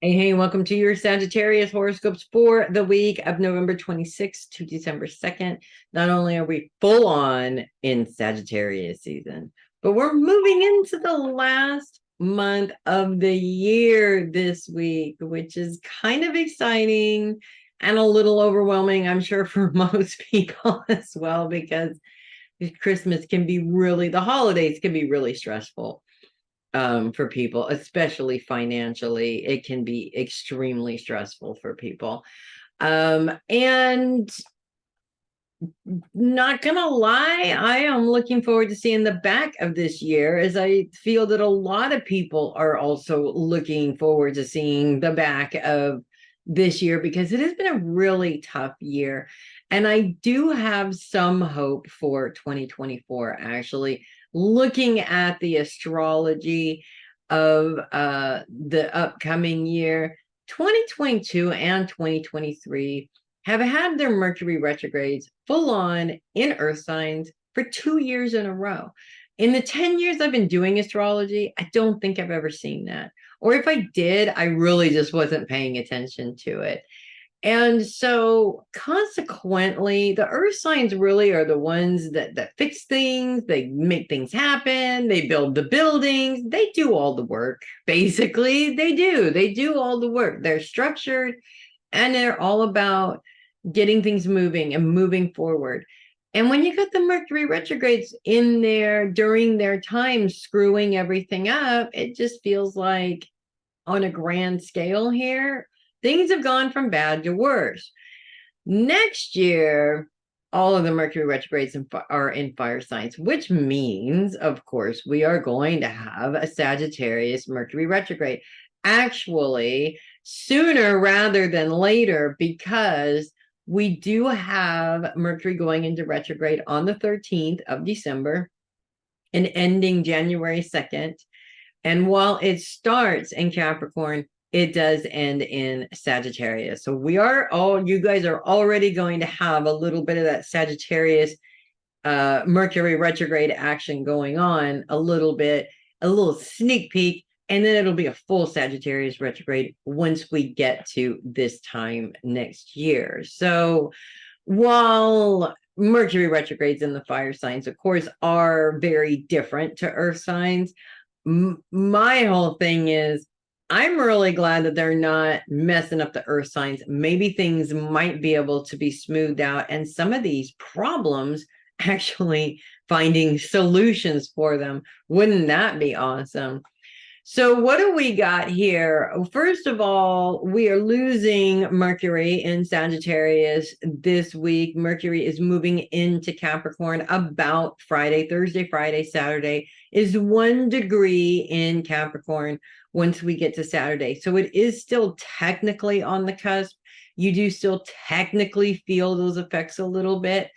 Hey, welcome to your Sagittarius horoscopes for the week of November 26th to December 2nd. Not only are we full on in Sagittarius season, but we're moving into the last month of the year this week, which is kind of exciting and a little overwhelming, I'm sure, for most people as well, because Christmas can be the holidays can be really stressful for people, especially financially. It can be extremely stressful for people. And not gonna lie, I am looking forward to seeing the back of this year, as I feel that a lot of people are also looking forward to seeing the back of this year because it has been a really tough year. And I do have some hope for 2024, actually, looking at the astrology of the upcoming year. 2022 and 2023 have had their Mercury retrogrades full on in earth signs for 2 years in a row. In the 10 years I've been doing astrology, I don't think I've ever seen that. Or if I did, I really just wasn't paying attention to it. And so consequently, the earth signs really are the ones that fix things, they make things happen, they build the buildings, they do all the work. Basically, they do all the work. They're structured and they're all about getting things moving and moving forward. And when you got the Mercury retrogrades in there during their time screwing everything up, it just feels like on a grand scale here, things have gone from bad to worse. Next year, all of the Mercury retrogrades are in fire signs, which means, of course, we are going to have a Sagittarius Mercury retrograde. Actually, sooner rather than later, because we do have Mercury going into retrograde on the 13th of December and ending January 2nd. And while it starts in Capricorn, it does end in Sagittarius. So you guys are already going to have a little bit of that Sagittarius Mercury retrograde action going on a little bit, a little sneak peek, and then it'll be a full Sagittarius retrograde once we get to this time next year. So while Mercury retrogrades in the fire signs, of course, are very different to earth signs, my whole thing is I'm really glad that they're not messing up the earth signs. Maybe things might be able to be smoothed out, and some of these problems actually finding solutions for them. Wouldn't that be awesome? So what do we got here? First of all, we are losing Mercury in Sagittarius this week. Mercury is moving into Capricorn about Thursday, Friday, Saturday is 1 degree in Capricorn once we get to Saturday. So it is still technically on the cusp. You do still technically feel those effects a little bit.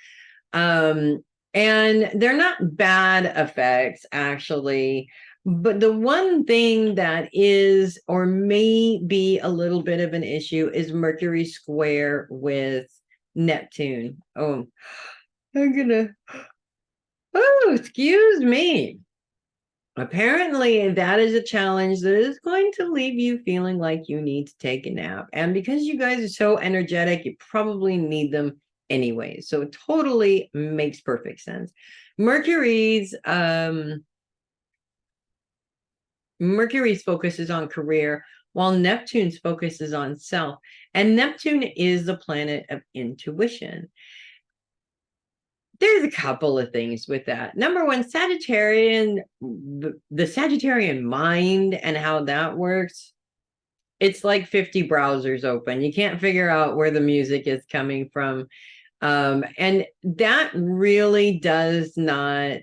And they're not bad effects, actually. But the one thing that is or may be a little bit of an issue is Mercury square with Neptune. Oh, excuse me. Apparently, that is a challenge that is going to leave you feeling like you need to take a nap. And because you guys are so energetic, you probably need them anyway. So it totally makes perfect sense. Mercury's focus is on career, while Neptune's focus is on self. And Neptune is the planet of intuition. There's a couple of things with that. Number one, the Sagittarian mind and how that works. It's like 50 browsers open. You can't figure out where the music is coming from. And that really does not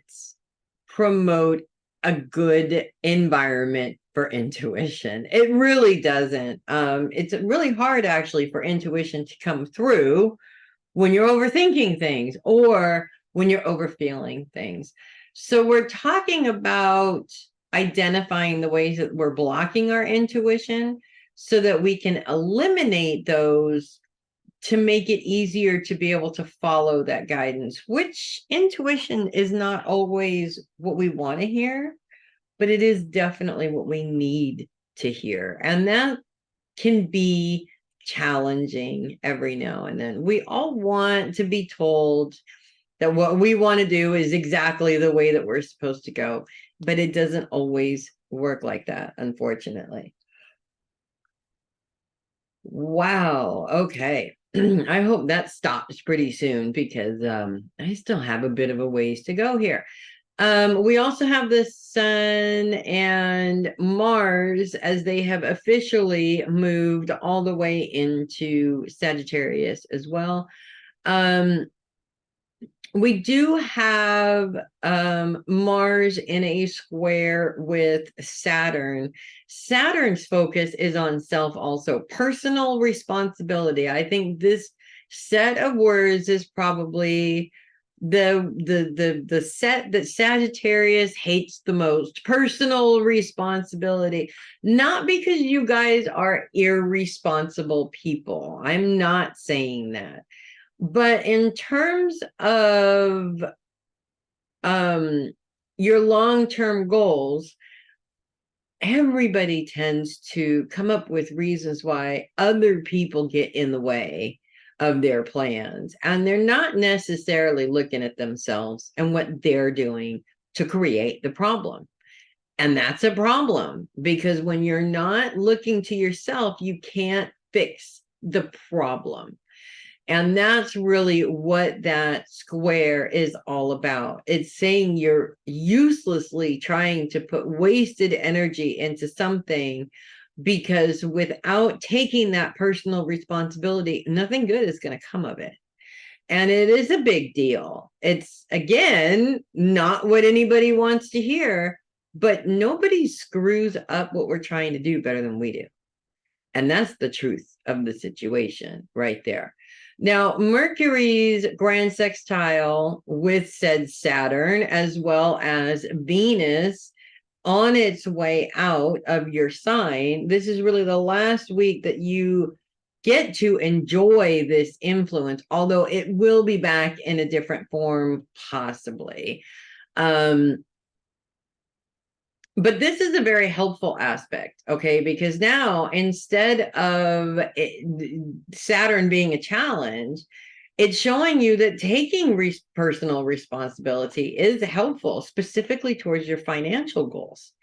promote a good environment for intuition. It really doesn't. It's really hard actually for intuition to come through when you're overthinking things or when you're overfeeling things. So we're talking about identifying the ways that we're blocking our intuition so that we can eliminate those to make it easier to be able to follow that guidance, which intuition is not always what we want to hear, but it is definitely what we need to hear. And that can be challenging every now and then. We all want to be told that what we want to do is exactly the way that we're supposed to go, but it doesn't always work like that, unfortunately. Wow. Okay. I hope that stops pretty soon because I still have a bit of a ways to go here. We also have the Sun and Mars as they have officially moved all the way into Sagittarius as well. Um, we do have Mars in a square with Saturn. Saturn's focus is on self also, personal responsibility. I think this set of words is probably the set that Sagittarius hates the most, personal responsibility. Not because you guys are irresponsible people. I'm not saying that. But in terms of your long-term goals, everybody tends to come up with reasons why other people get in the way of their plans. And they're not necessarily looking at themselves and what they're doing to create the problem. And that's a problem because when you're not looking to yourself, you can't fix the problem. And that's really what that square is all about. It's saying you're uselessly trying to put wasted energy into something because without taking that personal responsibility, nothing good is going to come of it. And it is a big deal. It's, again, not what anybody wants to hear, but nobody screws up what we're trying to do better than we do. And that's the truth of the situation right there. Now, Mercury's grand sextile with said Saturn, as well as Venus on its way out of your sign, this is really the last week that you get to enjoy this influence, although it will be back in a different form, possibly. But this is a very helpful aspect, okay? Because now instead of Saturn being a challenge, it's showing you that taking personal responsibility is helpful, specifically towards your financial goals.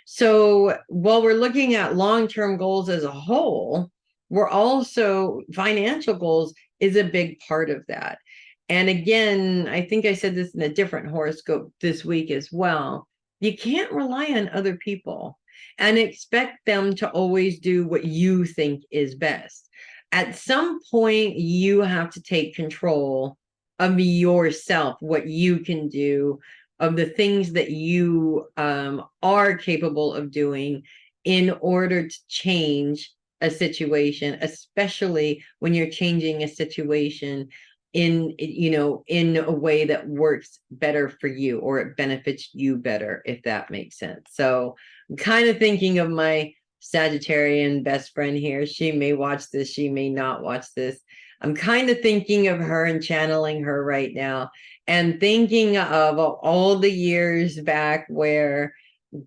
So while we're looking at long-term goals as a whole, we're also, financial goals is a big part of that. And again, I think I said this in a different horoscope this week as well. You can't rely on other people and expect them to always do what you think is best. At some point, you have to take control of yourself, what you can do, of the things that you are capable of doing in order to change a situation, especially when you're changing a situation in a way that works better for you, or it benefits you better, if that makes sense. So I'm kind of thinking of my Sagittarian best friend here. She may watch this, she may not watch this. I'm kind of thinking of her and channeling her right now, and thinking of all the years back where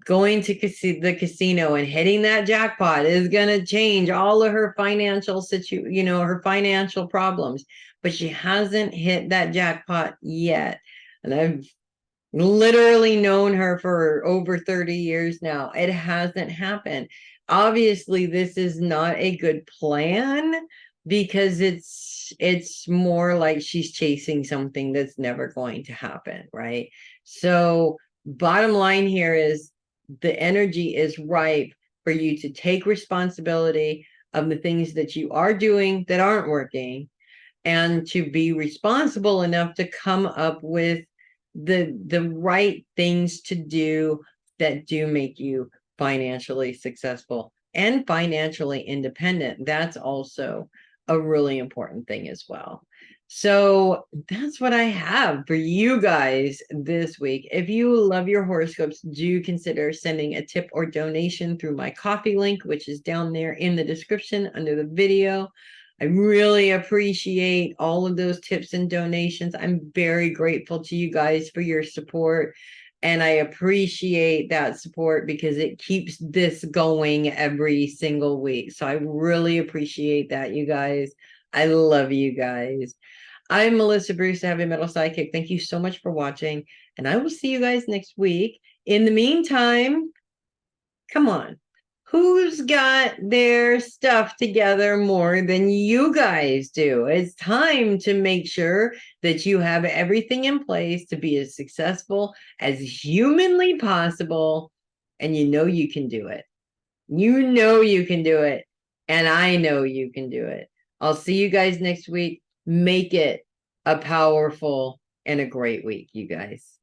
going to the casino and hitting that jackpot is going to change all of her financial her financial problems. But she hasn't hit that jackpot yet. And I've literally known her for over 30 years now. It hasn't happened. Obviously, this is not a good plan because it's more like she's chasing something that's never going to happen, right? So bottom line here is the energy is ripe for you to take responsibility of the things that you are doing that aren't working, and to be responsible enough to come up with the right things to do that do make you financially successful and financially independent. That's also a really important thing as well. So that's what I have for you guys this week. If you love your horoscopes, do consider sending a tip or donation through my Ko-fi link, which is down there in the description under the video. I really appreciate all of those tips and donations. I'm very grateful to you guys for your support. And I appreciate that support because it keeps this going every single week. So I really appreciate that, you guys. I love you guys. I'm Melissa Bruce, the Heavy Metal Sidekick. Thank you so much for watching, and I will see you guys next week. In the meantime, come on. Who's got their stuff together more than you guys do? It's time to make sure that you have everything in place to be as successful as humanly possible. And you know you can do it. You know you can do it. And I know you can do it. I'll see you guys next week. Make it a powerful and a great week, you guys.